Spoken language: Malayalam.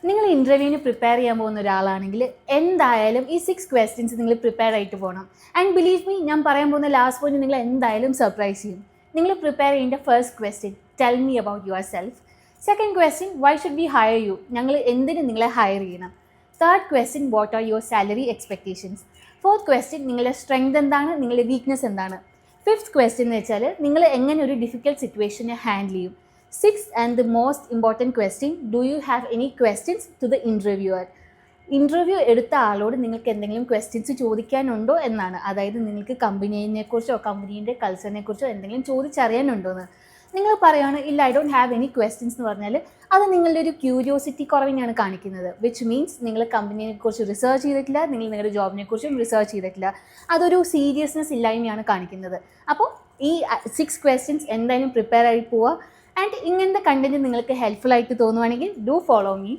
നിങ്ങൾ ഇൻ്റർവ്യൂവിന് പ്രിപ്പയർ ചെയ്യാൻ പോകുന്ന ഒരാളാണെങ്കിൽ എന്തായാലും ഈ 6 ക്വസ്റ്റ്യൻസ് നിങ്ങൾ പ്രിപ്പയർ ആയിട്ട് പോകണം. ആൻഡ് ബിലീവ് മീ, ഞാൻ പറയാൻ പോകുന്ന ലാസ്റ്റ് പോയിന്റ് നിങ്ങൾ എന്തായാലും സർപ്രൈസ് ചെയ്യും. നിങ്ങൾ പ്രിപ്പയർ ചെയ്യേണ്ട first question, tell me about yourself. Second question, why should we hire you, ഞങ്ങൾ എന്തിന് നിങ്ങളെ ഹയർ ചെയ്യണം. Third question, what are your salary expectations. Fourth question, നിങ്ങളുടെ സ്ട്രെങ്ത് എന്താണ്, നിങ്ങളുടെ വീക്ക്നെസ് എന്താണ്. ഫിഫ്ത്ത് ക്വസ്റ്റ്യൻ എന്ന് വെച്ചാൽ നിങ്ങൾ എങ്ങനെ ഒരു ഡിഫിക്കൽട്ട് സിറ്റുവേഷനെ ഹാൻഡിൽ ചെയ്യും. Sixth and the most important question, do you have any questions to the interviewer? Interview എടുത്ത ആളോട് നിങ്ങൾക്ക് എന്തെങ്കിലും ക്വസ്റ്റ്യൻസ് ചോദിക്കാനുണ്ടോ എന്നാണ്. അതായത് നിങ്ങൾക്ക് കമ്പനീനെക്കുറിച്ചോ കമ്പനീൻ്റെ കൾച്ചറിനെക്കുറിച്ചോ എന്തെങ്കിലും ചോദിച്ചറിയാനുണ്ടോ എന്ന്. നിങ്ങൾ പറയുകയാണ് ഇല്ല, I don't have any questions എന്ന് പറഞ്ഞാൽ അത് നിങ്ങളുടെ ഒരു ക്യൂരിയോസിറ്റി കുറവിനെയാണ് കാണിക്കുന്നത്. വിച്ച് മീൻസ് നിങ്ങൾ കമ്പനീനെക്കുറിച്ച് റിസർച്ച് ചെയ്തിട്ടില്ല, നിങ്ങൾ നിങ്ങളുടെ ജോബിനെക്കുറിച്ചും റിസർച്ച് ചെയ്തിട്ടില്ല. അതൊരു സീരിയസ്നെസ് ഇല്ലായ്മയാണ് കാണിക്കുന്നത്. അപ്പോൾ ഈ 6 ക്വസ്റ്റ്യൻസ് എന്തായാലും പ്രിപ്പയർ ആയി പോവുക. ആൻഡ് ഇങ്ങനത്തെ കണ്ടന്റ് നിങ്ങൾക്ക് ഹെൽപ്ഫുൾ ആയിട്ട് തോന്നുവാണെങ്കിൽ ഡു ഫോളോ മീ.